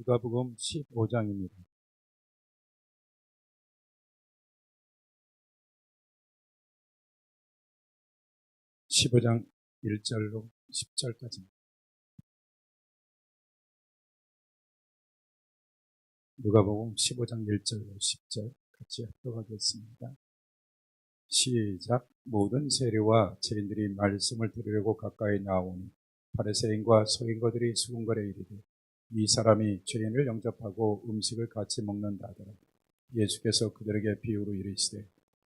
누가복음 15장입니다. (15장) 1절로 10절까지입니다. 누가복음 15장 1절로 10절 같이 합독하겠습니다. 시작. 모든 세리와 죄인들이 말씀을 들으려고 가까이 나오니 바리새인과 서기관들이 수군거려 이르되 이 사람이 죄인을 영접하고 음식을 같이 먹는다 하더라. 예수께서 그들에게 비유로 이르시되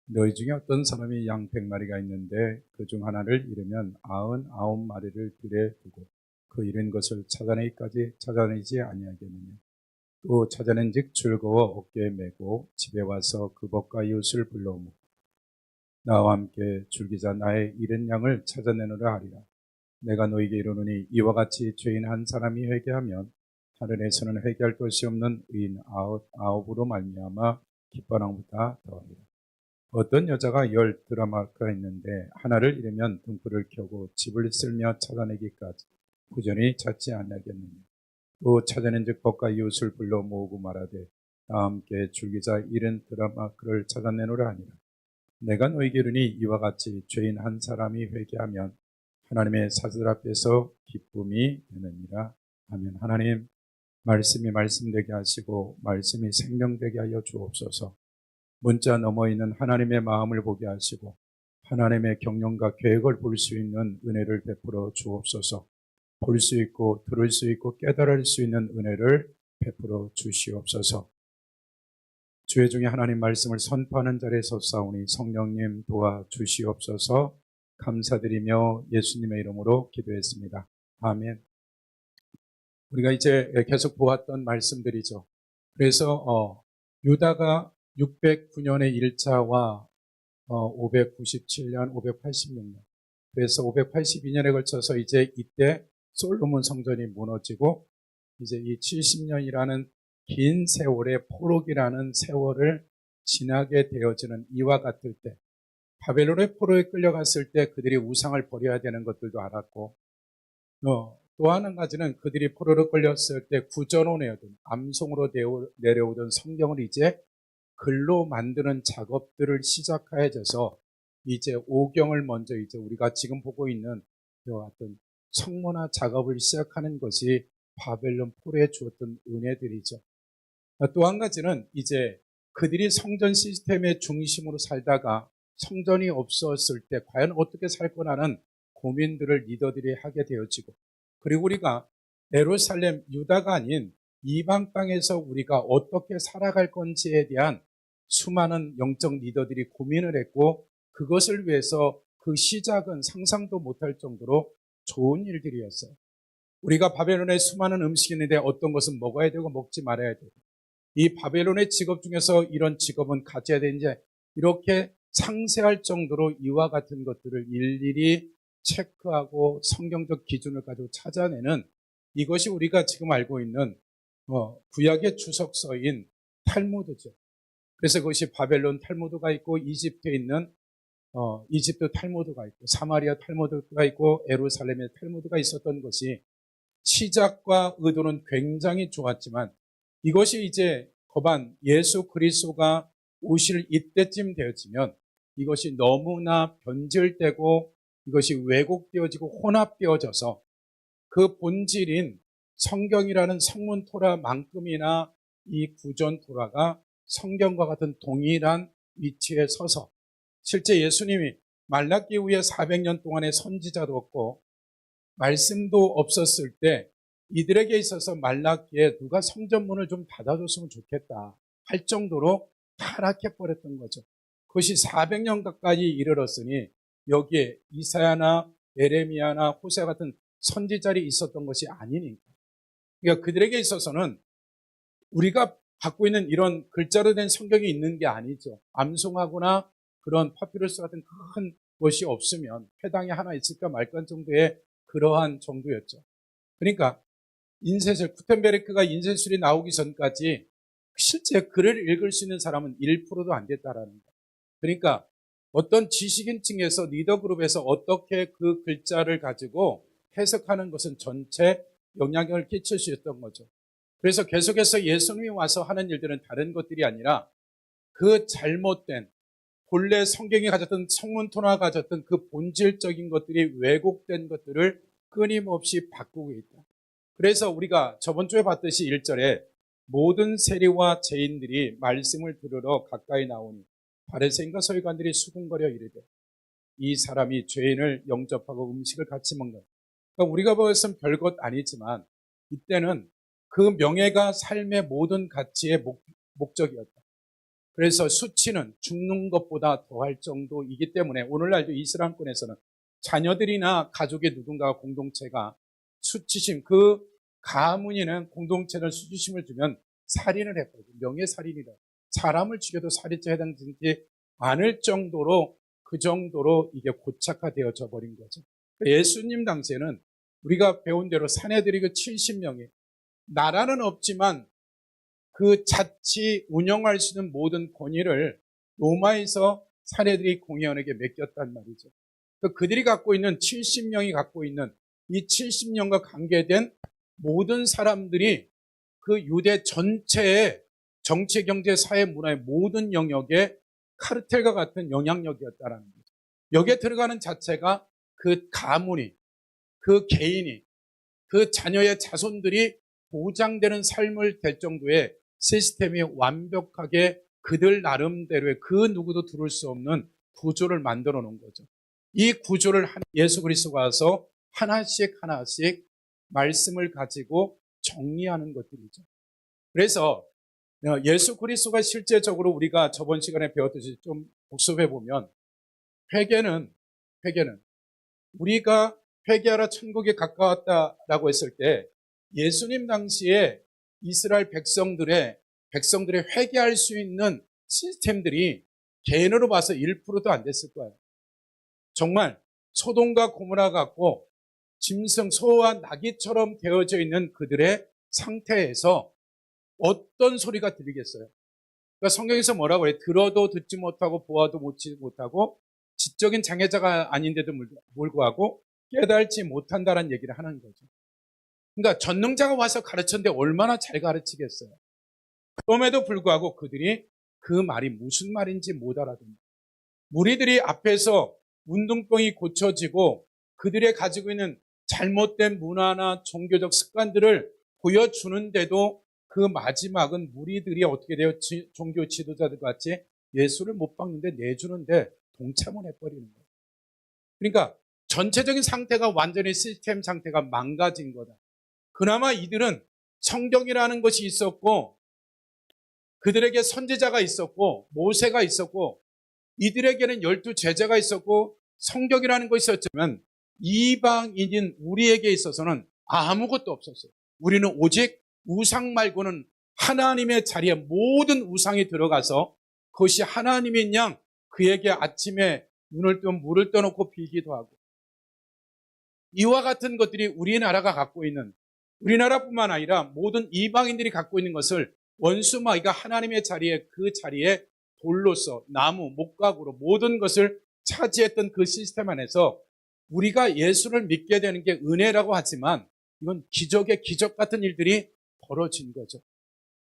너희 중에 어떤 사람이 양 100마리가 있는데 그 중 하나를 잃으면 99마리를 들에 두고 그 잃은 것을 찾아내기까지 찾아내지 아니하겠느냐. 또 찾아낸즉 즐거워 어깨에 메고 집에 와서 그 벗과 이웃을 불러 모으고 나와 함께 줄기자 나의 잃은 양을 찾아내노라 하리라. 내가 너희에게 이르노니 이와 같이 죄인 한 사람이 회개하면 하늘에서는 회개할 것이 없는 의인 아홉으로 말미암아 기뻐함보다 더하리라. 어떤 여자가 10 드라마가 있는데 하나를 잃으면 등불을 켜고 집을 쓸며 찾아내기까지 부전히 찾지 아니하겠느냐. 또 찾아낸즉 벗과 이웃을 불러 모으고 말하되 나와 함께 줄기자 잃은 드라마를 찾아내노라 하니라. 내가 너희에게 이르니 이와 같이 죄인 한 사람이 회개하면 하나님의 사자들 앞에서 기쁨이 되느니라. 아멘. 하나님, 말씀이 말씀되게 하시고 말씀이 생명되게 하여 주옵소서. 문자 넘어 있는 하나님의 마음을 보게 하시고 하나님의 경륜과 계획을 볼 수 있는 은혜를 베풀어 주옵소서. 볼 수 있고 들을 수 있고 깨달을 수 있는 은혜를 베풀어 주시옵소서. 주의 중에 하나님 말씀을 선포하는 자리에 섰사오니 성령님 도와 주시옵소서. 감사드리며 예수님의 이름으로 기도했습니다. 아멘. 우리가 이제 계속 보았던 말씀들이죠. 그래서 유다가 609년의 1차와 597년, 586년, 그래서 582년에 걸쳐서 이제 이때 솔로몬 성전이 무너지고 이제 이 70년이라는 긴 세월의 포로기라는 세월을 지나게 되어지는 이와 같을 때, 바벨론의 포로에 끌려갔을 때 그들이 우상을 버려야 되는 것들도 알았고, 또 한 가지는 그들이 포로로 끌렸을 때 구전으로 내어오던, 암송으로 내려오던 성경을 이제 글로 만드는 작업들을 시작하여져서 이제 오경을 먼저 이제 우리가 지금 보고 있는 이와 같은 성문화 작업을 시작하는 것이 바벨론 포로에 주었던 은혜들이죠. 또 한 가지는 이제 그들이 성전 시스템의 중심으로 살다가 성전이 없었을 때 과연 어떻게 살 거라는 고민들을 리더들이 하게 되어지고, 그리고 우리가 예루살렘 유다가 아닌 이방 땅에서 우리가 어떻게 살아갈 건지에 대한 수많은 영적 리더들이 고민을 했고, 그것을 위해서 그 시작은 상상도 못할 정도로 좋은 일들이었어요. 우리가 바벨론에 수많은 음식이 있는데 어떤 것은 먹어야 되고 먹지 말아야 되고, 이 바벨론의 직업 중에서 이런 직업은 가져야 되는지 이렇게 상세할 정도로 이와 같은 것들을 일일이 체크하고 성경적 기준을 가지고 찾아내는, 이것이 우리가 지금 알고 있는 구약의 주석서인 탈무드죠. 그래서 그것이 바벨론 탈무드가 있고 이집트에 있는 이집트 탈무드가 있고 사마리아 탈무드가 있고 예루살렘의 탈무드가 있었던 것이 시작과 의도는 굉장히 좋았지만, 이것이 이제 거반 예수 그리스도가 오실 이때쯤 되어지면 이것이 너무나 변질되고 이것이 왜곡되어지고 혼합되어져서 그 본질인 성경이라는 성문 토라만큼이나 이 구전 토라가 성경과 같은 동일한 위치에 서서, 실제 예수님이 말라기 후에 400년 동안의 선지자도 없고 말씀도 없었을 때 이들에게 있어서 말라기에 누가 성전문을 좀 닫아줬으면 좋겠다 할 정도로 타락해버렸던 거죠. 그것이 400년 가까이 이르렀으니 여기에 이사야나 예레미야나 호세 같은 선지자들이 있었던 것이 아니니까. 그러니까 그들에게 있어서는 우리가 갖고 있는 이런 글자로 된 성경이 있는 게 아니죠. 암송하거나 그런 파피루스 같은 큰 것이 없으면 회당에 하나 있을까 말까 정도의 그러한 정도였죠. 그러니까 인쇄술, 구텐베르크가 인쇄술이 나오기 전까지 실제 글을 읽을 수 있는 사람은 1%도 안 됐다라는 거예요. 그러니까 어떤 지식인층에서 리더그룹에서 어떻게 그 글자를 가지고 해석하는 것은 전체 영향력을 끼칠 수 있었던 거죠. 그래서 계속해서 예수님이 와서 하는 일들은 다른 것들이 아니라 그 잘못된 본래 성경이 가졌던 성문토나 가졌던 그 본질적인 것들이 왜곡된 것들을 끊임없이 바꾸고 있다. 그래서 우리가 저번 주에 봤듯이 1절에 모든 세리와 죄인들이 말씀을 들으러 가까이 나오니 바리새인과 서기관들이 수군거려 이르되 이 사람이 죄인을 영접하고 음식을 같이 먹는. 그러니까 우리가 보았으면 별것 아니지만 이때는 그 명예가 삶의 모든 가치의 목적이었다. 그래서 수치는 죽는 것보다 더할 정도이기 때문에 오늘날도 이슬람권에서는 자녀들이나 가족의 누군가 공동체가 수치심, 그 가문이는 공동체를 수치심을 주면 살인을 해버리고 명예살인이다. 사람을 죽여도 살인죄에 해당되지 않을 정도로 그 정도로 이게 고착화되어져 버린 거죠. 예수님 당시에는 우리가 배운 대로 사내들이 그 70명이 나라는 없지만 그 자치 운영할 수 있는 모든 권위를 로마에서 사내들이 공의원에게 맡겼단 말이죠. 그들이 갖고 있는 70명이 갖고 있는 이 70년과 관계된 모든 사람들이 그 유대 전체의 정치, 경제, 사회, 문화의 모든 영역에 카르텔과 같은 영향력이었다는 거죠. 여기에 들어가는 자체가 그 가문이, 그 개인이, 그 자녀의 자손들이 보장되는 삶을 될 정도의 시스템이 완벽하게 그들 나름대로의 그 누구도 들을 수 없는 구조를 만들어 놓은 거죠. 이 구조를 예수 그리스도가 와서 하나씩 하나씩 말씀을 가지고 정리하는 것들이죠. 그래서 예수 그리스도가 실제적으로 우리가 저번 시간에 배웠듯이 좀 복습해 보면 회개는 우리가 회개하라 천국에 가까웠다라고 했을 때 예수님 당시에 이스라엘 백성들의 회개할 수 있는 시스템들이 개인으로 봐서 1%도 안 됐을 거예요. 정말 소돔과 고모라 같고 짐승, 소와 나귀처럼 되어져 있는 그들의 상태에서 어떤 소리가 들리겠어요? 그러니까 성경에서 뭐라고 해요? 들어도 듣지 못하고 보아도 보지 못하고 지적인 장애자가 아닌데도 불구하고 깨달지 못한다는 얘기를 하는 거죠. 그러니까 전능자가 와서 가르쳤는데 얼마나 잘 가르치겠어요. 그럼에도 불구하고 그들이 그 말이 무슨 말인지 못 알아듣는. 무리들이 앞에서 운동병이 고쳐지고 그들의 가지고 있는 잘못된 문화나 종교적 습관들을 보여주는데도 그 마지막은 무리들이 어떻게 돼요? 종교 지도자들 같이 예수를 못 박는데 내주는데 동참을 해버리는 거예요. 그러니까 전체적인 상태가 완전히 시스템 상태가 망가진 거다. 그나마 이들은 성경이라는 것이 있었고 그들에게 선지자가 있었고 모세가 있었고 이들에게는 12 제자가 있었고 성경이라는 것이 있었지만 이방인인 우리에게 있어서는 아무것도 없었어요. 우리는 오직 우상 말고는 하나님의 자리에 모든 우상이 들어가서 그것이 하나님인 양 그에게 아침에 눈을 뜨면 물을 떠놓고 빌기도 하고 이와 같은 것들이 우리나라가 갖고 있는 우리나라뿐만 아니라 모든 이방인들이 갖고 있는 것을 원수마귀가 하나님의 자리에 그 자리에 돌로서 나무, 목각으로 모든 것을 차지했던 그 시스템 안에서 우리가 예수를 믿게 되는 게 은혜라고 하지만 이건 기적의 기적 같은 일들이 벌어진 거죠.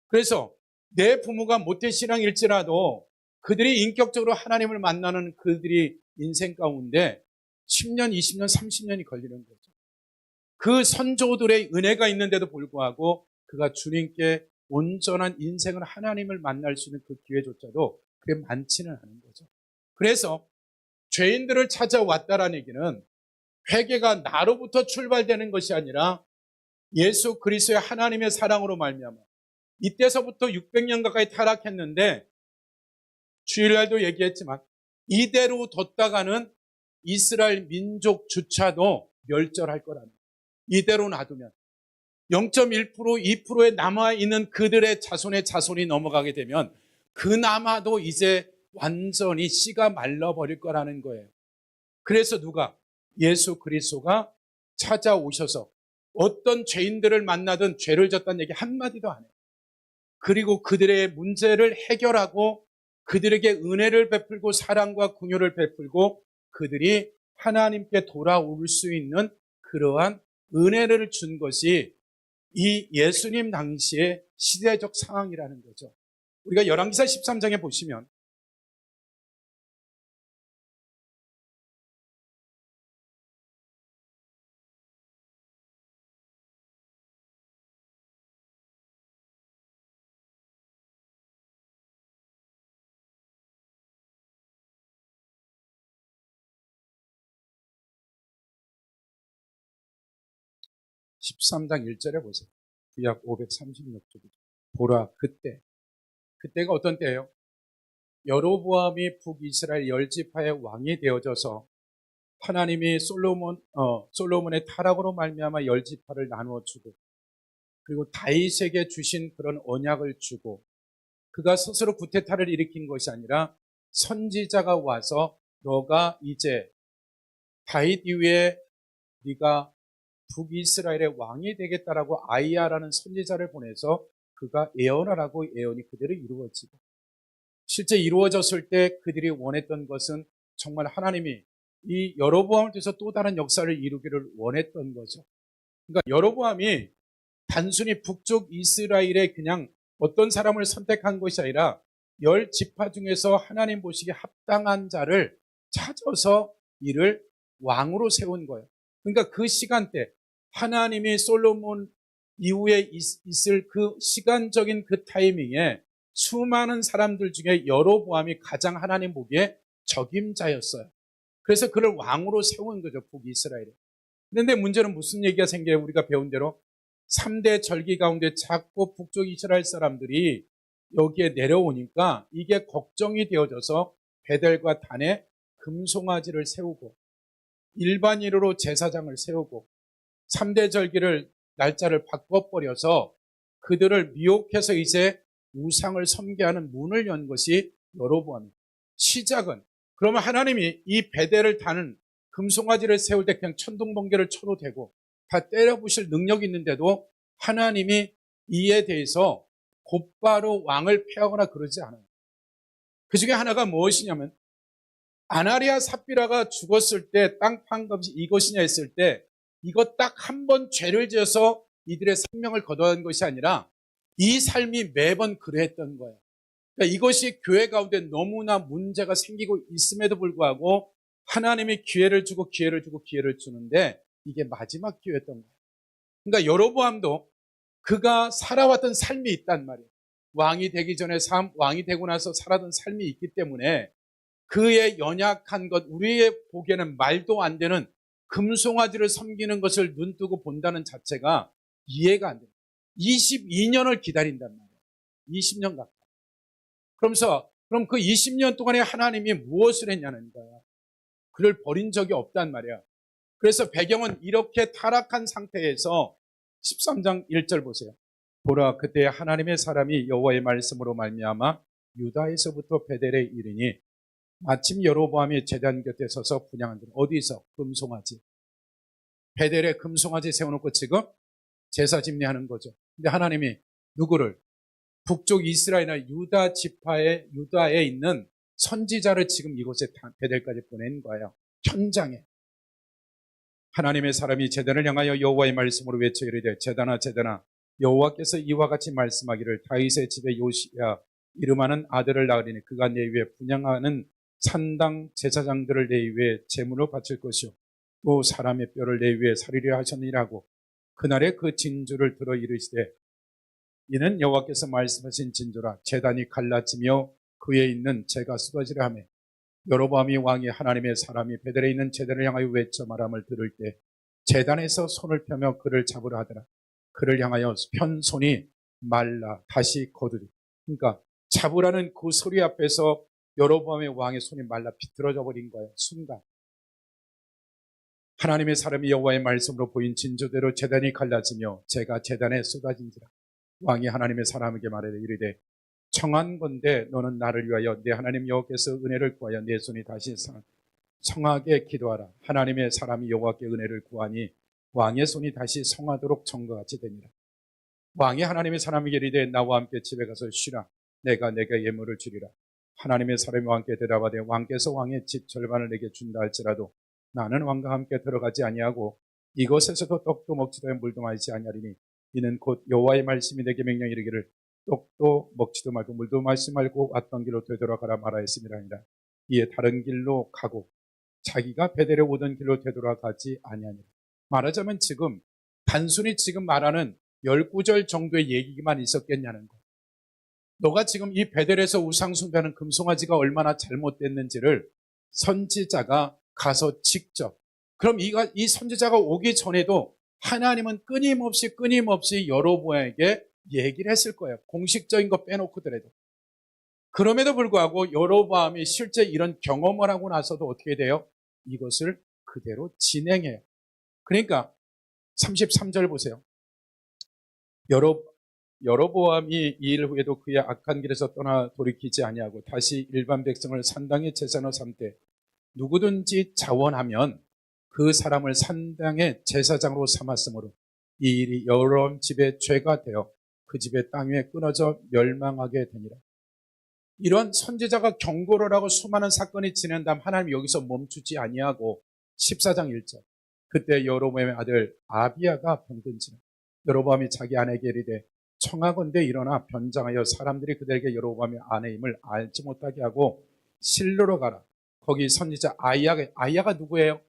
그래서 내 부모가 모태신앙일지라도 그들이 인격적으로 하나님을 만나는 그들이 인생 가운데 10년, 20년, 30년이 걸리는 거죠. 그 선조들의 은혜가 있는데도 불구하고 그가 주님께 온전한 인생을 하나님을 만날 수 있는 그 기회조차도 그게 많지는 않은 거죠. 그래서 죄인들을 찾아왔다라는 얘기는 회개가 나로부터 출발되는 것이 아니라 예수 그리스도의 하나님의 사랑으로 말미암아 이때서부터 600년 가까이 타락했는데 주일날도 얘기했지만 이대로 뒀다가는 이스라엘 민족조차도 멸절할 거라는 이대로 놔두면 0.1%, 2%에 남아있는 그들의 자손의 자손이 넘어가게 되면 그나마도 이제 완전히 씨가 말라버릴 거라는 거예요. 그래서 누가? 예수 그리스도가 찾아오셔서 어떤 죄인들을 만나든 죄를 졌다는 얘기 한마디도 안 해요. 그리고 그들의 문제를 해결하고 그들에게 은혜를 베풀고 사랑과 긍휼을 베풀고 그들이 하나님께 돌아올 수 있는 그러한 은혜를 준 것이 이 예수님 당시의 시대적 상황이라는 거죠. 우리가 열왕기사 13장에 보시면 13장 1절에 보세요. 구약 536쪽이죠. 보라, 그때가 어떤 때예요? 여로보암이 북이스라엘 10지파의 왕이 되어져서 하나님이 솔로몬의 타락으로 말미암아 10지파를 나누어 주고, 그리고 다윗에게 주신 그런 언약을 주고, 그가 스스로 구테타를 일으킨 것이 아니라 선지자가 와서 너가 이제 다윗 이후에 네가 북이스라엘의 왕이 되겠다라고 아이야라는 선지자를 보내서 그가 예언하라고 예언이 그대로 이루어지고, 실제 이루어졌을 때 그들이 원했던 것은 정말 하나님이 이 여로보암을 통해서 또 다른 역사를 이루기를 원했던 거죠. 그러니까 여로보암이 단순히 북쪽 이스라엘의 그냥 어떤 사람을 선택한 것이 아니라 10지파 중에서 하나님 보시기에 합당한 자를 찾아서 이를 왕으로 세운 거예요. 그러니까 그 시간대 하나님이 솔로몬 이후에 있을 그 시간적인 그 타이밍에 수많은 사람들 중에 여로보암이 가장 하나님 보기에 적임자였어요. 그래서 그를 왕으로 세운 거죠, 북이스라엘에. 그런데 문제는 무슨 얘기가 생겨요? 우리가 배운 대로 3대 절기 가운데 자꾸 북쪽 이스라엘 사람들이 여기에 내려오니까 이게 걱정이 되어져서 베델과 단에 금송아지를 세우고 일반인으로 제사장을 세우고 3대 절기를 날짜를 바꿔버려서 그들을 미혹해서 이제 우상을 섬기하는 문을 연 것이 여로보암입니다. 시작은, 그러면 하나님이 이 베델을 다는 금송아지를 세울 때 그냥 천둥번개를 쳐도 되고 다 때려부실 능력이 있는데도 하나님이 이에 대해서 곧바로 왕을 폐하거나 그러지 않아요. 그 중에 하나가 무엇이냐면 아나리아 삽비라가 죽었을 때 땅 판 것이 이것이냐 했을 때 이거 딱 한 번 죄를 지어서 이들의 생명을 거둬낸 것이 아니라 이 삶이 매번 그랬던 거예요. 그러니까 이것이 교회 가운데 너무나 문제가 생기고 있음에도 불구하고 하나님이 기회를 주고 기회를 주고 기회를 주는데 이게 마지막 기회였던 거예요. 그러니까 여로보암도 그가 살아왔던 삶이 있단 말이에요. 왕이 되기 전에 왕이 되고 나서 살았던 삶이 있기 때문에 그의 연약한 것, 우리의 보기에는 말도 안 되는 금송아지를 섬기는 것을 눈뜨고 본다는 자체가 이해가 안 돼요. 22년을 기다린단 말이에요. 20년 가까이. 그럼 그 20년 동안에 하나님이 무엇을 했냐는 거야. 그를 버린 적이 없단 말이야. 그래서 배경은 이렇게 타락한 상태에서 13장 1절 보세요. 보라, 그때 하나님의 사람이 여호와의 말씀으로 말미암아 유다에서부터 베델에 이르니 마침 여로보암이 제단 곁에 서서 분향한 들. 어디서? 금송아지. 베델에 금송아지 세워놓고 지금 제사 집례하는 거죠. 근데 하나님이 누구를? 북쪽 이스라엘이나 유다에 있는 선지자를 지금 이곳에 베델까지 보낸 거예요. 현장에. 하나님의 사람이 제단을 향하여 여호와의 말씀으로 외쳐 이르되 제단아 제단아 여호와께서 이와 같이 말씀하기를 다윗의 집에 요시야 이름하는 아들을 낳으리니 그가 내 위에 분향하는 산당 제사장들을 내 위에 제물로 바칠 것이요 또 사람의 뼈를 내 위에 살리려 하셨느니라고 그날에 그 진주를 들어 이르시되 이는 여호와께서 말씀하신 진주라 제단이 갈라지며 그에 있는 재가 쏟아지려 하며 여로보암이 왕이 하나님의 사람이 베델에 있는 제단을 향하여 외쳐 말함을 들을 때 제단에서 손을 펴며 그를 잡으려 하더라. 그를 향하여 편 손이 말라 다시 거두리. 그러니까 잡으라는 그 소리 앞에서 여로보암의 왕의 손이 말라 비틀어져 버린 거예요. 순간. 하나님의 사람이 여호와의 말씀으로 보인 진주대로 제단이 갈라지며 재가 제단에 쏟아진지라. 왕이 하나님의 사람에게 말하되 이르되 청한 건대 너는 나를 위하여 내 하나님 여호와께서 은혜를 구하여 내 손이 다시 성하게 기도하라. 하나님의 사람이 여호와께 은혜를 구하니 왕의 손이 다시 성하도록 전과 같이 되니라. 왕이 하나님의 사람에게 이르되 나와 함께 집에 가서 쉬라. 내가 내게 예물을 주리라. 하나님의 사람이 왕께 대답하되 왕께서 왕의 집 절반을 내게 준다 할지라도 나는 왕과 함께 들어가지 아니하고 이것에서도 떡도 먹지도 물도 마시지 아니하리니 이는 곧 여호와의 말씀이 내게 명령이 이르기를 떡도 먹지도 말고 물도 마시지 말고 왔던 길로 되돌아가라 말하였음이라 아니라 이에 다른 길로 가고 자기가 베델에 오던 길로 되돌아가지 아니하니라. 말하자면 지금 단순히 지금 말하는 10구절 정도의 얘기만 있었겠냐는 거. 너가 지금 이 베델에서 우상 숭배하는 금송아지가 얼마나 잘못됐는지를 선지자가 가서 직접, 그럼 이 선지자가 오기 전에도 하나님은 끊임없이 여로보암에게 얘기를 했을 거예요. 공식적인 거 빼놓고더라도. 그럼에도 불구하고 여로보암이 실제 이런 경험을 하고 나서도 어떻게 돼요? 이것을 그대로 진행해요. 그러니까 33절 보세요. 여로보암이 이 일 후에도 그의 악한 길에서 떠나 돌이키지 아니하고 다시 일반 백성을 산당의 제사로 삼되 누구든지 자원하면 그 사람을 산당의 제사장으로 삼았으므로 이 일이 여로보암 집의 죄가 되어 그 집의 땅 위에 끊어져 멸망하게 되니라. 이런 선지자가 경고를 하고 수많은 사건이 진행한 다음 하나님이 여기서 멈추지 아니하고 14장 1절 그때 여로보암의 아들 아비야가 병든지라. 여로보암이 자기 아내에게 이르되 청하건대 일어나 변장하여 사람들이 그들에게 여로보암의 아내임을 알지 못하게 하고 실로로 가라. 거기 선지자 아이야가 누구예요?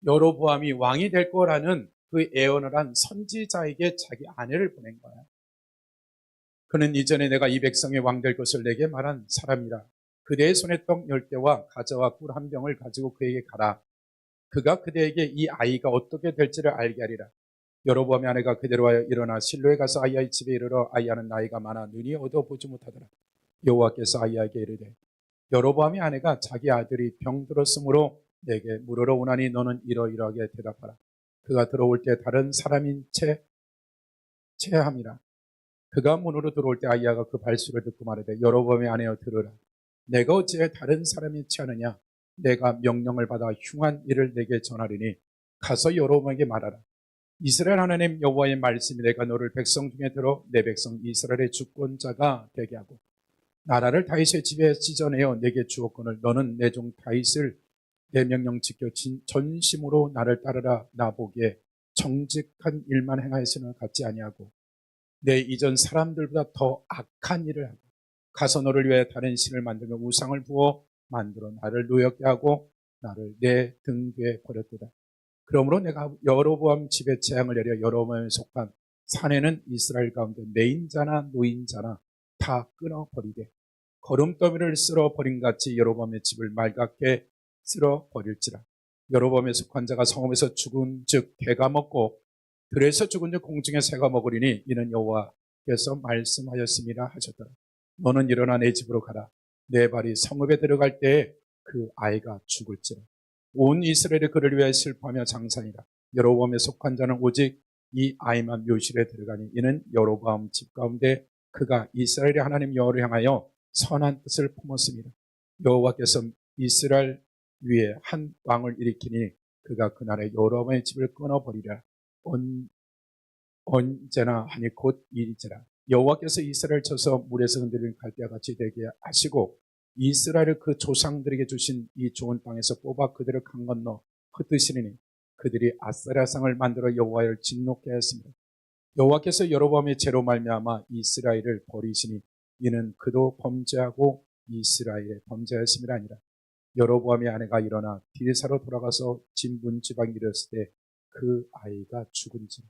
여로보암이 왕이 될 거라는 그 예언을 한 선지자에게 자기 아내를 보낸 거야. 그는 이전에 내가 이 백성의 왕 될 것을 내게 말한 사람이라. 그대의 손에 떡 10개와 가자와 꿀 한 병을 가지고 그에게 가라. 그가 그대에게 이 아이가 어떻게 될지를 알게 하리라. 여로보암의 아내가 그대로 하여 일어나 실로에 가서 아이야의 집에 이르러 아이야는 나이가 많아 눈이 어두워 보지 못하더라. 여호와께서 아이야에게 이르되 여로보암의 아내가 자기 아들이 병들었으므로 내게 물으러 오나니 너는 이러이러하게 대답하라. 그가 들어올 때 다른 사람인 채 체함이라. 그가 문으로 들어올 때 아이야가 그 발소리를 듣고 말하되 여로보암의 아내여 들으라. 내가 어찌해 다른 사람이 취하느냐. 내가 명령을 받아 흉한 일을 내게 전하리니 가서 여로보암에게 말하라. 이스라엘 하나님 여호와의 말씀이 내가 너를 백성 중에 들어 내 백성 이스라엘의 주권자가 되게 하고 나라를 다윗의 집에 찢어내어 내게 주었거늘 너는 내 종 다윗을 내 명령 지켜 전심으로 나를 따르라. 나 보기에 정직한 일만 행하였으나 같지 아니하고 내 이전 사람들보다 더 악한 일을 하고 가서 너를 위하여 다른 신을 만들며 우상을 부어 만들어 나를 노엽게 하고 나를 내 등 뒤에 버렸도다. 그러므로 내가 여로보암 집에 재앙을 내려 여로보암에 속한 사내는 이스라엘 가운데 매인자나 노인자나 다 끊어버리되 거름더미를 쓸어버린 같이 여로보암의 집을 맑게 쓸어버릴지라. 여로보암에 속한 자가 성읍에서 죽은 즉 개가 먹고 들에서 죽은 즉 공중에 새가 먹으리니 이는 여호와께서 말씀하였음이라 하셨더라. 너는 일어나 내 집으로 가라. 내 발이 성읍에 들어갈 때에 그 아이가 죽을지라. 온 이스라엘이 그를 위하여 슬퍼하며 장사니라. 여로보암에 속한 자는 오직 이 아이만 묘실에 들어가니 이는 여로보암 집 가운데 그가 이스라엘의 하나님 여호와를 향하여 선한 뜻을 품었습니다. 여호와께서 이스라엘 위에 한 왕을 일으키니 그가 그날에 여로보암의 집을 끊어버리라. 언제나 하니 곧 이리지라. 여호와께서 이스라엘 쳐서 물에서 흔들린 갈대와 같이 되게 하시고 이스라엘을 그 조상들에게 주신 이 좋은 땅에서 뽑아 그들을 강 건너 흩으시리니 그들이 아세라상을 만들어 여호와를 진노케 하였습니다. 여호와께서 여로보암의 죄로 말미암아 이스라엘을 버리시니 이는 그도 범죄하고 이스라엘의 범죄하였음이 아니라 여로보암의 아내가 일어나 디르사로 돌아가서 진분 지방에 이르렀을 때 그 아이가 죽은지.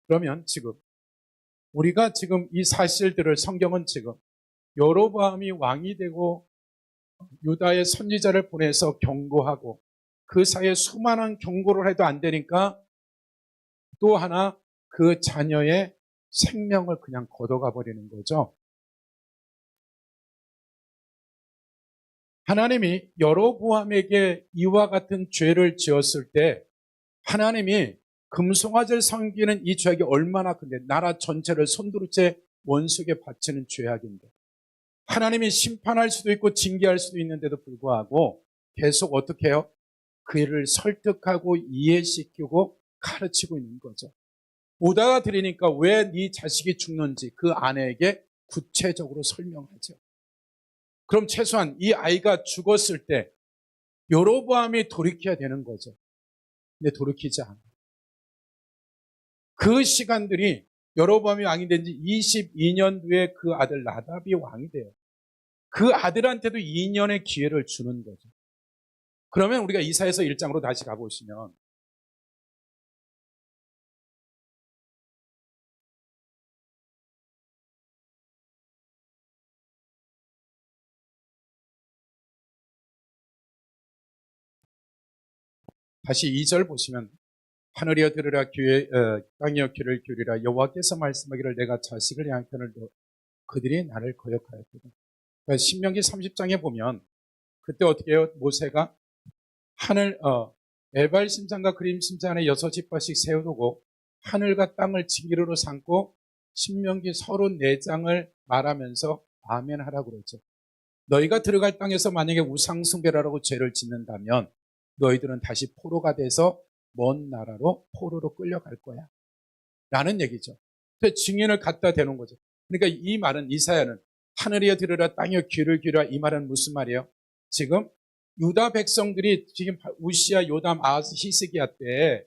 그러면 지금 우리가 지금 이 사실들을 성경은 지금 여로보암이 왕이 되고 유다의 선지자를 보내서 경고하고 그 사이에 수많은 경고를 해도 안 되니까 또 하나 그 자녀의 생명을 그냥 걷어가 버리는 거죠. 하나님이 여로보암에게 이와 같은 죄를 지었을 때 하나님이 금송아지를 섬기는 이 죄악이 얼마나 큰데 나라 전체를 손두르째 원수에게 바치는 죄악인데 하나님이 심판할 수도 있고 징계할 수도 있는데도 불구하고 계속 어떻게 해요? 그를 설득하고 이해시키고 가르치고 있는 거죠. 오다가 들으니까 왜 네 자식이 죽는지 그 아내에게 구체적으로 설명하죠. 그럼 최소한 이 아이가 죽었을 때 여로보암이 돌이켜야 되는 거죠. 근데 돌이키지 않아요. 그 시간들이 여로보암이 왕이 된 지 22년 뒤에 그 아들 나답이 왕이 돼요. 그 아들한테도 2년의 기회를 주는 거죠. 그러면 우리가 이사야서 1장으로 다시 가보시면 다시 2절 보시면 하늘이여 들으라 땅이여 귀를 기울이라 여호와께서 말씀하기를 내가 자식을 양편을 두어 그들이 나를 거역하였거든. 그러니까 신명기 30장에 보면 그때 어떻게 해요? 모세가 하늘 에발 심장과 그림 심장 안에 6지파씩 세워두고 하늘과 땅을 지기로 삼고 신명기 34장을 말하면서 아멘 하라고 그러죠. 너희가 들어갈 땅에서 만약에 우상 숭배라고 죄를 짓는다면 너희들은 다시 포로가 돼서 먼 나라로 포로로 끌려갈 거야 라는 얘기죠. 그래서 증인을 갖다 대는 거죠. 그러니까 이 말은 이사야는 하늘이여 들으라 땅이여 귀를 기울이라 이 말은 무슨 말이에요? 지금 유다 백성들이 지금 우시야 요담 아하스 히스기야 때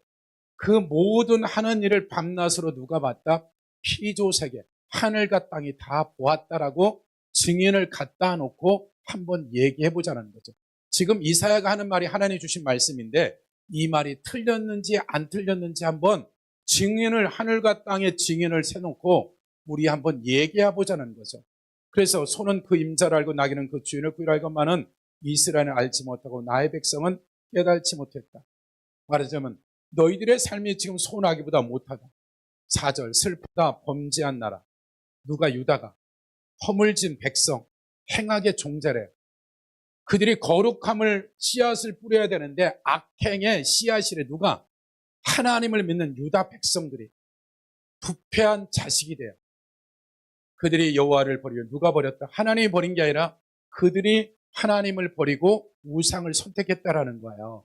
그 모든 하는 일을 밤낮으로 누가 봤다? 피조세계 하늘과 땅이 다 보았다라고 증인을 갖다 놓고 한번 얘기해 보자는 거죠. 지금 이사야가 하는 말이 하나님이 주신 말씀인데 이 말이 틀렸는지 안 틀렸는지 한번 증인을 하늘과 땅의 증인을 세놓고 우리 한번 얘기해 보자는 거죠. 그래서 소는 그 임자를 알고 나귀는 그 주인을 구유를 알건만은 이스라엘은 알지 못하고 나의 백성은 깨달지 못했다. 말하자면 너희들의 삶이 지금 소나기보다 못하다. 4절 슬프다 범죄한 나라 누가 유다가 허물진 백성 행악의 종자래. 그들이 거룩함을 씨앗을 뿌려야 되는데 악행의 씨앗이래. 누가? 하나님을 믿는 유다 백성들이 부패한 자식이 돼요. 그들이 여호와를 버리고 누가 버렸다? 하나님이 버린 게 아니라 그들이 하나님을 버리고 우상을 선택했다라는 거예요.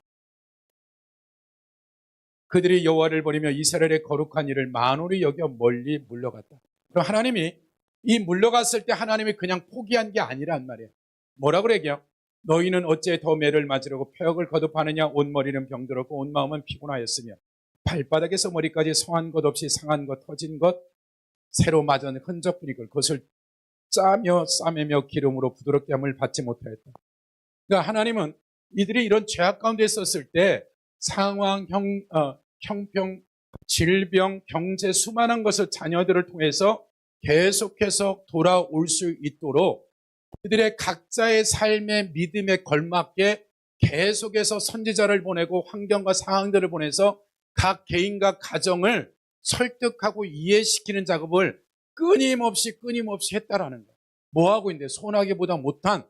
그들이 여호와를 버리며 이스라엘의 거룩한 일을 만홀히 여겨 멀리 물러갔다. 그럼 하나님이 이 물러갔을 때 하나님이 그냥 포기한 게 아니란 말이에요. 뭐라고 그래요? 너희는 어째 더 매를 맞으려고 폐역을 거듭하느냐? 온 머리는 병들었고 온 마음은 피곤하였으며 발바닥에서 머리까지 성한 것 없이 상한 것 터진 것 새로 맞은 흔적뿐이고 그것을 짜며 싸매며 기름으로 부드럽게 함을 받지 못하였다. 그러니까 하나님은 이들이 이런 죄악 가운데 있었을 때 상황, 형평, 질병, 경제 수많은 것을 자녀들을 통해서 계속해서 돌아올 수 있도록 그들의 각자의 삶의 믿음에 걸맞게 계속해서 선지자를 보내고 환경과 상황들을 보내서 각 개인과 가정을 설득하고 이해시키는 작업을 끊임없이 했다라는 거예요. 뭐하고 있는데 소나기보다 못한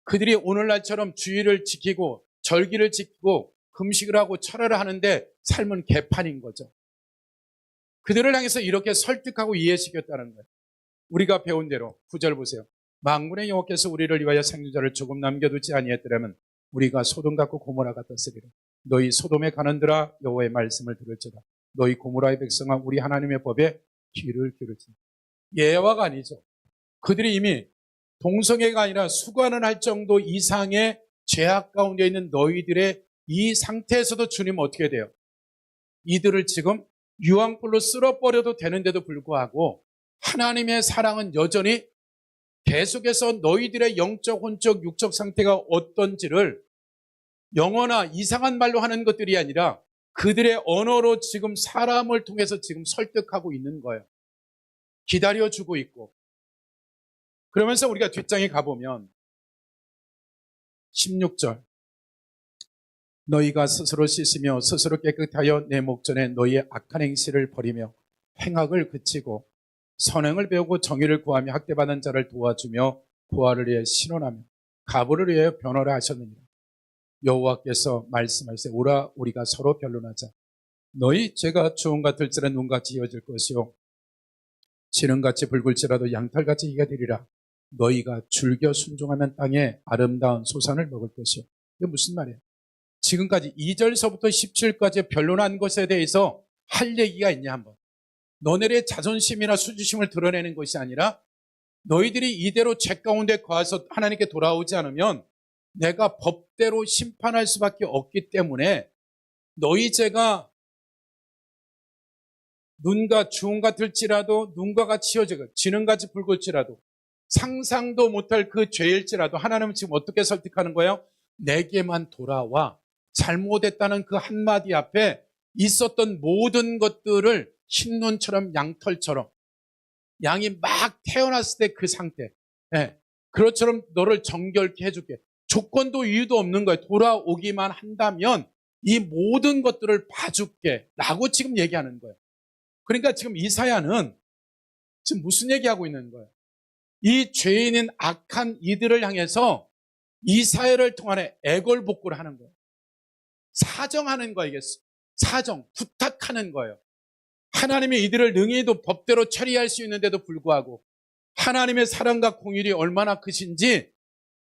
그들이 오늘날처럼 주의를 지키고 절기를 지키고 금식을 하고 철회를 하는데 삶은 개판인 거죠. 그들을 향해서 이렇게 설득하고 이해시켰다는 거예요. 우리가 배운 대로 9절 보세요. 만군의 여호와께서 우리를 위하여 생존자를 조금 남겨두지 아니했더라면 우리가 소돔 같고 고모라 같았으리라. 너희 소돔에 가는들아 여호와의 말씀을 들을지어다. 너희 고모라의 백성아 우리 하나님의 법에 귀를 기울일지어다. 예화가 아니죠. 그들이 이미 동성애가 아니라 수관을 할 정도 이상의 죄악 가운데 있는 너희들의 이 상태에서도 주님은 어떻게 돼요? 이들을 지금 유황불로 쓸어버려도 되는데도 불구하고 하나님의 사랑은 여전히 계속해서 너희들의 영적, 혼적, 육적 상태가 어떤지를 영어나 이상한 말로 하는 것들이 아니라 그들의 언어로 지금 사람을 통해서 지금 설득하고 있는 거예요. 기다려주고 있고. 그러면서 우리가 뒷장에 가보면 16절 너희가 스스로 씻으며 스스로 깨끗하여 내 목전에 너희의 악한 행실을 버리며 행악을 그치고 선행을 배우고 정의를 구하며 학대받는 자를 도와주며 부활을 위해 신원하며 가부를 위해 변호를 하셨느니라. 여호와께서 말씀하시되 오라 우리가 서로 변론하자. 너희 죄가 주홍 같을지라 눈같이 이어질 것이요 지름같이 붉을지라도 양털같이 이가 되리라. 너희가 즐겨 순종하면 땅에 아름다운 소산을 먹을 것이요. 이게 무슨 말이에요? 지금까지 2절서부터 17까지 변론한 것에 대해서 할 얘기가 있냐 한번. 너네의 자존심이나 수주심을 드러내는 것이 아니라 너희들이 이대로 죄 가운데 거해서 하나님께 돌아오지 않으면 내가 법대로 심판할 수밖에 없기 때문에 너희 죄가 눈과 주홍 같을지라도 눈과 같이 어지고 지는 같이 붉을지라도 상상도 못할 그 죄일지라도 하나님은 지금 어떻게 설득하는 거예요? 내게만 돌아와. 잘못했다는 그 한마디 앞에 있었던 모든 것들을 흰눈처럼 양털처럼 양이 막 태어났을 때 그 상태, 그것처럼 너를 정결케 해줄게. 조건도 이유도 없는 거예요. 돌아오기만 한다면 이 모든 것들을 봐줄게 라고 지금 얘기하는 거예요. 그러니까 지금 이사야는 지금 무슨 얘기하고 있는 거예요? 이 죄인인 악한 이들을 향해서 이사야를 통해 애걸복구를 하는 거예요. 사정하는 거예요. 사정, 부탁하는 거예요. 하나님이 이들을 능히도 법대로 처리할 수 있는데도 불구하고 하나님의 사랑과 공의이 얼마나 크신지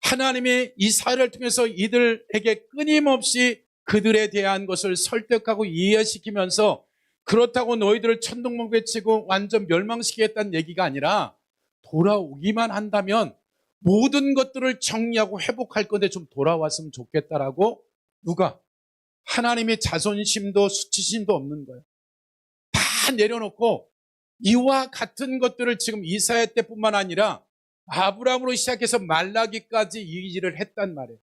하나님이 이사야를 통해서 이들에게 끊임없이 그들에 대한 것을 설득하고 이해시키면서 그렇다고 너희들을 천둥번개 치고 완전 멸망시키겠다는 얘기가 아니라 돌아오기만 한다면 모든 것들을 정리하고 회복할 건데 좀 돌아왔으면 좋겠다라고 누가? 하나님의 자존심도 수치심도 없는 거예요. 다 내려놓고 이와 같은 것들을 지금 이사야 때뿐만 아니라 아브라함으로 시작해서 말라기까지 이 일을 했단 말이에요.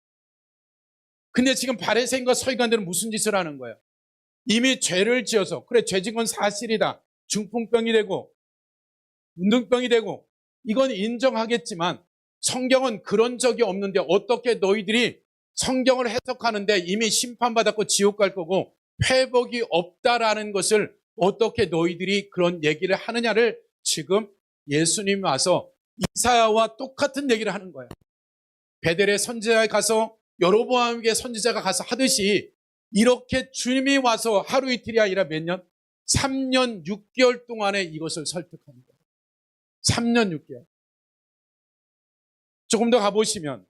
근데 지금 바리새인과 서기관들은 무슨 짓을 하는 거예요? 이미 죄를 지어서 그래 죄진 건 사실이다. 중풍병이 되고 운동병이 되고 이건 인정하겠지만 성경은 그런 적이 없는데 어떻게 너희들이 성경을 해석하는데 이미 심판받았고 지옥 갈 거고 회복이 없다라는 것을 어떻게 너희들이 그런 얘기를 하느냐를 지금 예수님이 와서 이사야와 똑같은 얘기를 하는 거예요. 베델의 선지자에 가서 여로보암에게 선지자가 가서 하듯이 이렇게 주님이 와서 하루 이틀이 아니라 몇 년? 3년 6개월 동안에 이것을 설득하는 거예요. 3년 6개월. 조금 더 가보시면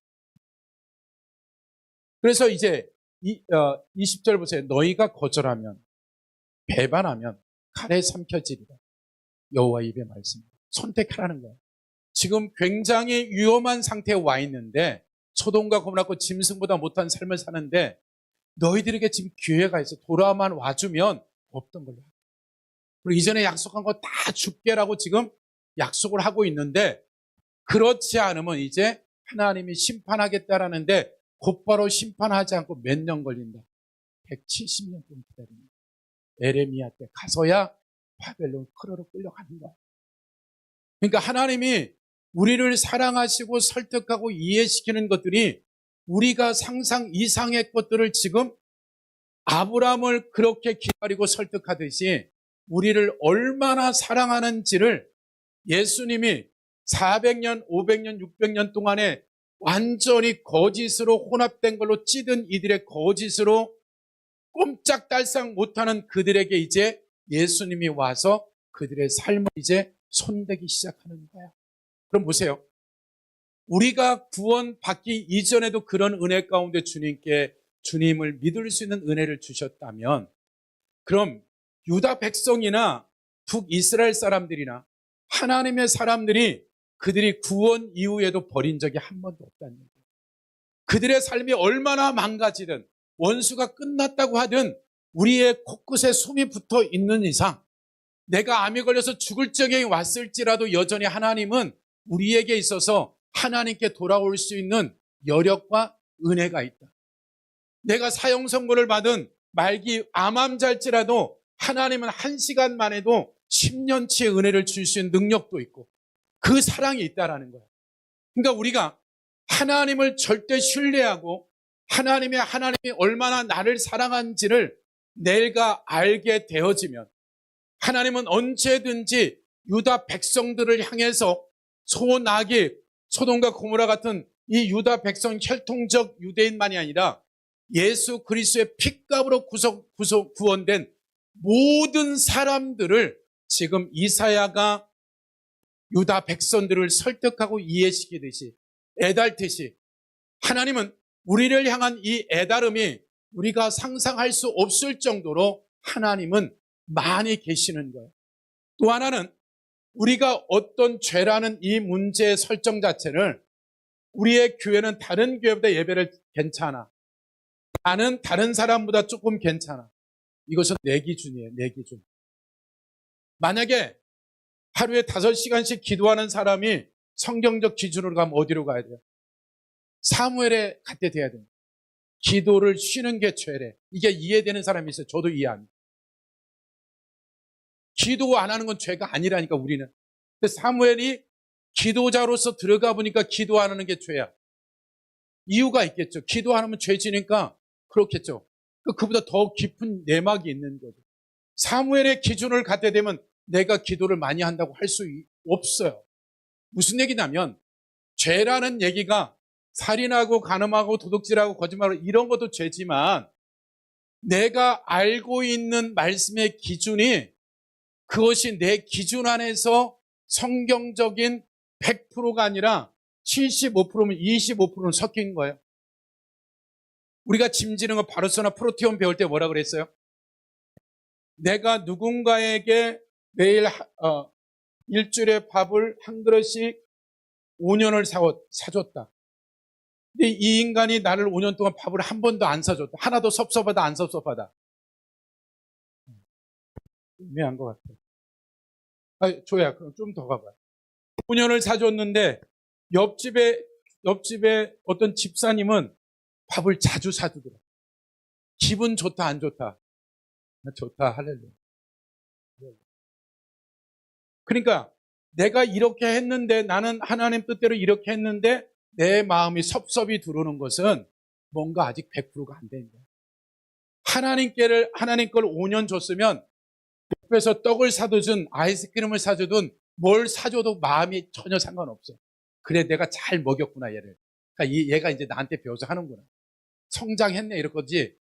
그래서 이제 20절 보세요. 너희가 거절하면 배반하면 칼에 삼켜지리라. 여호와 입의 말씀. 선택하라는 거예요. 지금 굉장히 위험한 상태에 와 있는데 소돔과 고모라고 짐승보다 못한 삶을 사는데 너희들에게 지금 기회가 있어. 돌아만 와주면 없던 걸로. 그리고 이전에 약속한 거 다 줄게라고 지금 약속을 하고 있는데 그렇지 않으면 이제 하나님이 심판하겠다라는데 곧바로 심판하지 않고 몇 년 걸린다. 170년 동안 기다립니다. 에레미야 때 가서야 바벨론 포로로 끌려가는 거야. 그러니까 하나님이 우리를 사랑하시고 설득하고 이해시키는 것들이 우리가 상상 이상의 것들을 지금 아브라함을 그렇게 기다리고 설득하듯이 우리를 얼마나 사랑하는지를 예수님이 400년, 500년, 600년 동안에 완전히 거짓으로 혼합된 걸로 찌든 이들의 거짓으로 꼼짝달싹 못하는 그들에게 이제 예수님이 와서 그들의 삶을 이제 손대기 시작하는 거야. 그럼 보세요. 우리가 구원받기 이전에도 그런 은혜 가운데 주님을 믿을 수 있는 은혜를 주셨다면 그럼 유다 백성이나 북이스라엘 사람들이나 하나님의 사람들이 그들이 구원 이후에도 버린 적이 한 번도 없다는 얘기예요. 그들의 삶이 얼마나 망가지든 원수가 끝났다고 하든 우리의 코끝에 숨이 붙어 있는 이상 내가 암에 걸려서 죽을 적에 왔을지라도 여전히 하나님은 우리에게 있어서 하나님께 돌아올 수 있는 여력과 은혜가 있다. 내가 사형 선고를 받은 말기 암환자일지라도 하나님은 1시간만 해도 10년치의 은혜를 줄 수 있는 능력도 있고 그 사랑이 있다라는 거예요. 그러니까 우리가 하나님을 절대 신뢰하고 하나님이 얼마나 나를 사랑한지를 내가 알게 되어지면 하나님은 언제든지 유다 백성들을 향해서 소나기, 소돔과 고모라 같은 이 유다 백성 혈통적 유대인만이 아니라 예수 그리스도의 핏값으로 구원된 모든 사람들을 지금 이사야가 유다 백성들을 설득하고 이해시키듯이 애달듯이 하나님은 우리를 향한 이 애달음이 우리가 상상할 수 없을 정도로 하나님은 많이 계시는 거예요. 또 하나는 우리가 어떤 죄라는 이 문제의 설정 자체를 우리의 교회는 다른 교회보다 예배를 괜찮아. 나는 다른 사람보다 조금 괜찮아. 이것은 내 기준이에요. 내 기준. 만약에 하루에 5시간씩 기도하는 사람이 성경적 기준으로 가면 어디로 가야 돼요? 사무엘에 갖게 돼야 돼요. 기도를 쉬는 게 죄래. 이게 이해되는 사람이 있어요. 저도 이해합니다. 기도 안 하는 건 죄가 아니라니까, 우리는. 근데 사무엘이 기도자로서 들어가 보니까 기도 안 하는 게 죄야. 이유가 있겠죠. 기도 안 하면 죄지니까 그렇겠죠. 그보다 더 깊은 내막이 있는 거죠. 사무엘의 기준을 갖게 되면 내가 기도를 많이 한다고 할 수 없어요. 무슨 얘기냐면, 죄라는 얘기가 살인하고 간음하고 도둑질하고 거짓말하고 이런 것도 죄지만, 내가 알고 있는 말씀의 기준이 그것이 내 기준 안에서 성경적인 100%가 아니라 75%면 25%는 섞인 거예요. 우리가 짐지는 거 바르소나 프로테온 배울 때 뭐라 그랬어요? 내가 누군가에게 매일 일주일에 밥을 한 그릇씩 5년을 사줬다. 근데 이 인간이 나를 5년 동안 밥을 한 번도 안 사줬다. 하나도 섭섭하다, 안 섭섭하다. 애매한 것 같아. 조야, 그럼 좀 더 가봐요. 5년을 사줬는데 옆집에 어떤 집사님은 밥을 자주 사주더라. 기분 좋다, 안 좋다? 좋다, 할렐루야. 그러니까 내가 이렇게 했는데, 나는 하나님 뜻대로 이렇게 했는데 내 마음이 섭섭이 들어오는 것은 뭔가 아직 100%가 안 되는 거예요. 하나님 걸 5년 줬으면 옆에서 떡을 사두든 아이스크림을 사주든 뭘 사줘도 마음이 전혀 상관없어. 그래, 내가 잘 먹였구나, 얘를. 그러니까 얘가 이제 나한테 배워서 하는구나. 성장했네, 이럴 거지.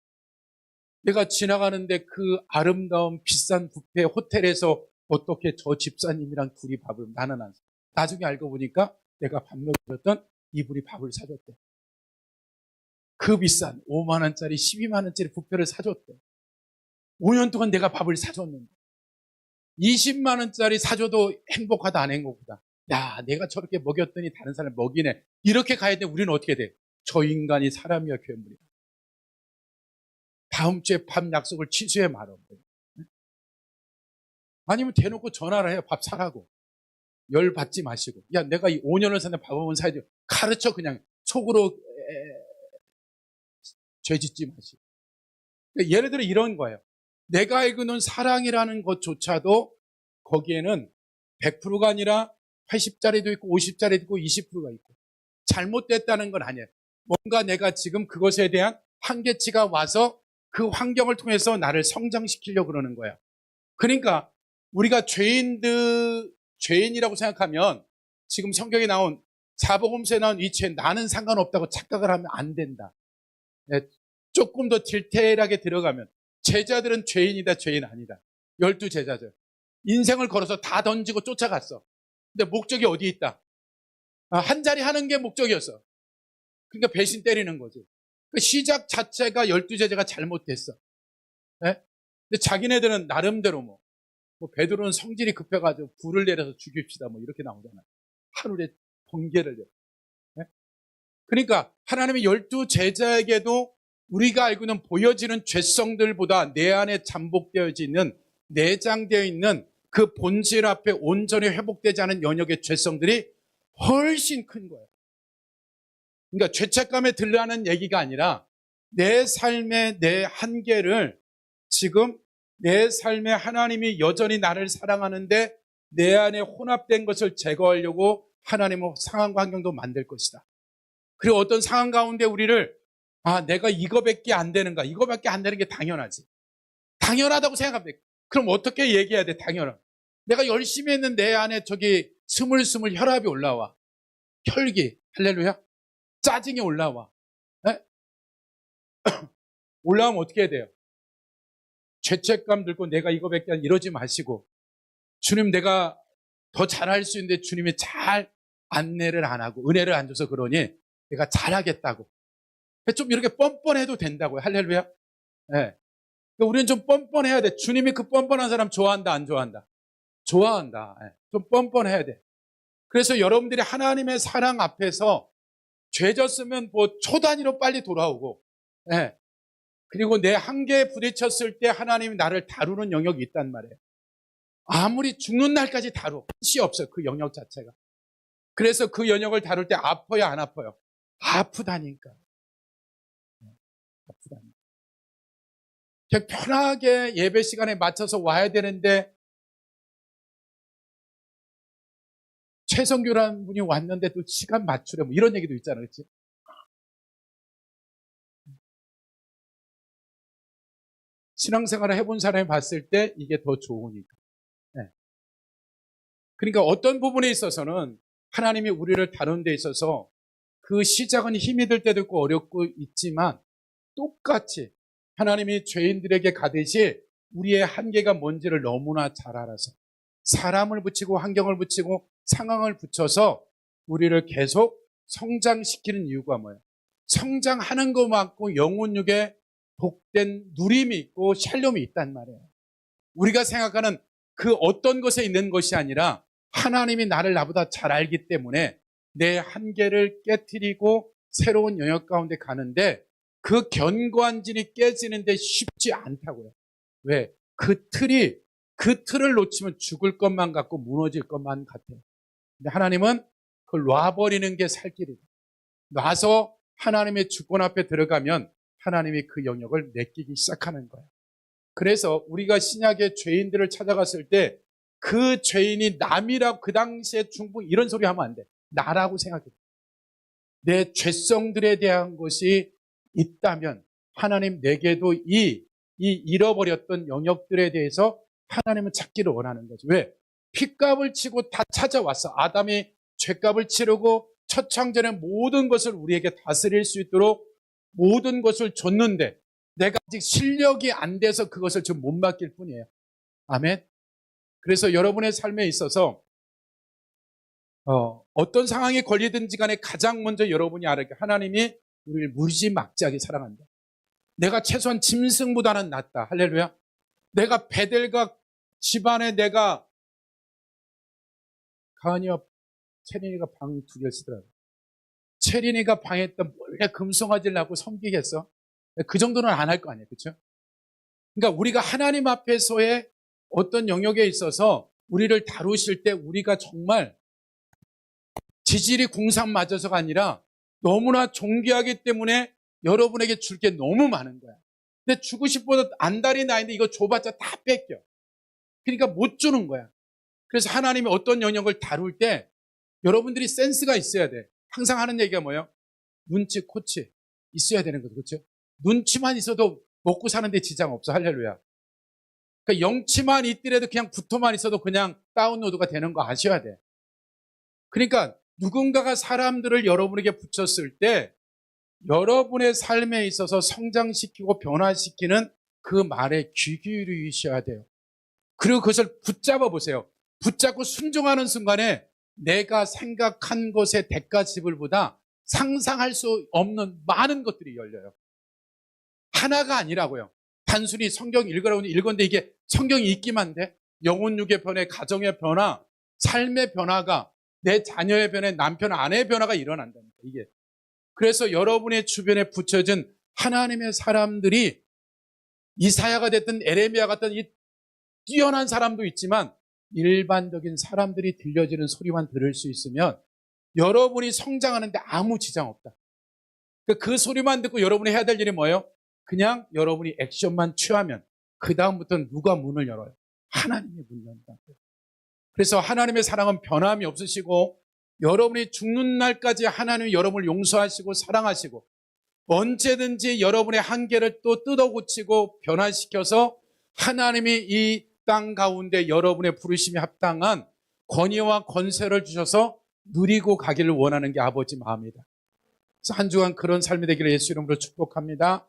내가 지나가는데 그 아름다운 비싼 뷔페 호텔에서 어떻게 저 집사님이랑 둘이 밥을, 나는 안 사. 나중에 알고 보니까 내가 밥 먹였던 이분이 밥을 사줬대. 그 비싼 5만 원짜리 12만 원짜리 뷔페를 사줬대. 5년 동안 내가 밥을 사줬는데 20만 원짜리 사줘도 행복하다, 안 행복하다? 야, 내가 저렇게 먹였더니 다른 사람 먹이네. 이렇게 가야 돼. 우리는 어떻게 돼? 저 인간이 사람이야, 괴물이야. 다음 주에 밥 약속을 취소해 말아. 아니면 대놓고 전화를 해요. 밥 사라고. 열 받지 마시고. 야, 내가 이 5년을 사는데 밥 한번 사야 돼요. 가르쳐, 그냥. 속으로 죄 짓지 마시고. 예를 들어 이런 거예요. 내가 알고는 사랑이라는 것조차도 거기에는 100%가 아니라 80짜리도 있고 50짜리도 있고 20%가 있고, 잘못됐다는 건 아니에요. 뭔가 내가 지금 그것에 대한 한계치가 와서 그 환경을 통해서 나를 성장시키려고 그러는 거예요. 그러니까 우리가 죄인이라고 생각하면 지금 성경에 나온 사복음서에 나온 이 죄, 나는 상관없다고 착각을 하면 안 된다. 조금 더 디테일하게 들어가면 제자들은 죄인이다, 죄인 아니다. 12제자들. 인생을 걸어서 다 던지고 쫓아갔어. 근데 목적이 어디 있다? 한 자리 하는 게 목적이었어. 그러니까 배신 때리는 거지. 그 시작 자체가 12제자가 잘못됐어. 네? 근데 자기네들은 나름대로 뭐 베드로는 성질이 급해가지고 불을 내려서 죽입시다, 뭐 이렇게 나오잖아요. 하늘에 번개를 내려. 네? 그러니까 하나님의 12제자에게도 우리가 알고 있는 보여지는 죄성들보다 내 안에 잠복되어 있는, 내장되어 있는 그 본질 앞에 온전히 회복되지 않은 연역의 죄성들이 훨씬 큰 거예요. 그러니까 죄책감에 들라는 얘기가 아니라 내 삶의 내 한계를, 지금 내 삶에 하나님이 여전히 나를 사랑하는데 내 안에 혼합된 것을 제거하려고 하나님은 상황과 환경도 만들 것이다. 그리고 어떤 상황 가운데 우리를 내가 이거밖에 안 되는가? 이거밖에 안 되는 게 당연하지. 당연하다고 생각합니다. 그럼 어떻게 얘기해야 돼? 당연한. 내가 열심히 했는데 내 안에 저기 스물스물 혈압이 올라와. 혈기. 할렐루야. 짜증이 올라와. 네? 올라오면 어떻게 해야 돼요? 죄책감 들고 내가 이거밖에 안, 이러지 마시고, 주님, 내가 더 잘할 수 있는데 주님이 잘 안내를 안 하고 은혜를 안 줘서 그러니 내가 잘하겠다고. 좀 이렇게 뻔뻔해도 된다고요. 할렐루야. 네. 우리는 좀 뻔뻔해야 돼. 주님이 그 뻔뻔한 사람 좋아한다, 안 좋아한다? 좋아한다. 네. 좀 뻔뻔해야 돼. 그래서 여러분들이 하나님의 사랑 앞에서 죄 졌으면 뭐 초 단위로 빨리 돌아오고, 네. 그리고 내 한계에 부딪혔을 때 하나님이 나를 다루는 영역이 있단 말이에요. 아무리 죽는 날까지 다루 끝이 없어요. 그 영역 자체가. 그래서 그 영역을 다룰 때 아파요, 안 아파요? 아프다니까. 아프다니까. 그냥 편하게 예배 시간에 맞춰서 와야 되는데 최성규라는 분이 왔는데 또 시간 맞추려 뭐 이런 얘기도 있잖아요. 그렇지? 신앙생활을 해본 사람이 봤을 때 이게 더 좋으니까. 네. 그러니까 어떤 부분에 있어서는 하나님이 우리를 다루는 데 있어서 그 시작은 힘이 들 때도 있고 어렵고 있지만 똑같이 하나님이 죄인들에게 가듯이 우리의 한계가 뭔지를 너무나 잘 알아서 사람을 붙이고 환경을 붙이고 상황을 붙여서 우리를 계속 성장시키는 이유가 뭐예요? 성장하는 것만큼 영혼육에 복된 누림이 있고 샬롬이 있단 말이에요. 우리가 생각하는 그 어떤 것에 있는 것이 아니라 하나님이 나를 나보다 잘 알기 때문에 내 한계를 깨트리고 새로운 영역 가운데 가는데 그 견고한 진이 깨지는데 쉽지 않다고요. 왜? 그 틀을 놓치면 죽을 것만 같고 무너질 것만 같아요. 근데 하나님은 그걸 놔버리는 게 살 길이에요. 놔서 하나님의 주권 앞에 들어가면 하나님이 그 영역을 내끼기 시작하는 거예요. 그래서 우리가 신약의 죄인들을 찾아갔을 때 그 죄인이 남이라고 그 당시에 충분히 이런 소리 하면 안 돼. 나라고 생각해. 내 죄성들에 대한 것이 있다면 하나님 내게도 이 잃어버렸던 영역들에 대해서 하나님은 찾기를 원하는 거죠. 왜? 핏값을 치고 다 찾아왔어. 아담이 죄값을 치르고 첫 창조는 모든 것을 우리에게 다스릴 수 있도록 모든 것을 줬는데 내가 아직 실력이 안 돼서 그것을 좀 못 맡길 뿐이에요. 아멘. 그래서 여러분의 삶에 있어서 어떤 상황에 걸리든지 간에 가장 먼저 여러분이 알아야 하나님이 우리를 무지막지하게 사랑한다. 내가 최소한 짐승보다는 낫다. 할렐루야. 내가 베델과 집안에 내가 가은이와 채린이가 방 2개 쓰더라고요. 채린이가 방에 있던 몰래 금송아지를 하고 섬기겠어? 그 정도는 안 할 거 아니에요. 그렇죠? 그러니까 우리가 하나님 앞에서의 어떤 영역에 있어서 우리를 다루실 때 우리가 정말 지질이 궁상 맞아서가 아니라 너무나 존귀하기 때문에 여러분에게 줄 게 너무 많은 거야. 근데 주고 싶어도 안달이 나 있는데 이거 줘봤자 다 뺏겨. 그러니까 못 주는 거야. 그래서 하나님이 어떤 영역을 다룰 때 여러분들이 센스가 있어야 돼. 항상 하는 얘기가 뭐예요? 눈치, 코치 있어야 되는 거죠. 그렇죠? 눈치만 있어도 먹고 사는데 지장 없어. 할렐루야. 그러니까 영치만 있더라도 그냥 붙어만 있어도 그냥 다운로드가 되는 거 아셔야 돼. 그러니까 누군가가 사람들을 여러분에게 붙였을 때 여러분의 삶에 있어서 성장시키고 변화시키는 그 말에 귀 기울이셔야 돼요. 그리고 그것을 붙잡아 보세요. 붙잡고 순종하는 순간에 내가 생각한 것의 대가 지불보다 상상할 수 없는 많은 것들이 열려요. 하나가 아니라고요. 단순히 성경 읽으라고 읽었는데 이게 성경이 읽기만 돼? 영혼육의 변화, 가정의 변화, 삶의 변화가 내 자녀의 변화, 남편, 아내의 변화가 일어난다니까 이게. 그래서 여러분의 주변에 붙여진 하나님의 사람들이 이사야가 됐든 에레미야 같은 이 뛰어난 사람도 있지만 일반적인 사람들이 들려지는 소리만 들을 수 있으면 여러분이 성장하는데 아무 지장 없다. 그 소리만 듣고 여러분이 해야 될 일이 뭐예요? 그냥 여러분이 액션만 취하면 그 다음부터는 누가 문을 열어요? 하나님이 문 연다. 그래서 하나님의 사랑은 변함이 없으시고 여러분이 죽는 날까지 하나님이 여러분을 용서하시고 사랑하시고 언제든지 여러분의 한계를 또 뜯어고치고 변화시켜서 하나님이 이 땅 가운데 여러분의 부르심에 합당한 권위와 권세를 주셔서 누리고 가기를 원하는 게 아버지 마음이다. 그래서 한 주간 그런 삶이 되기를 예수 이름으로 축복합니다.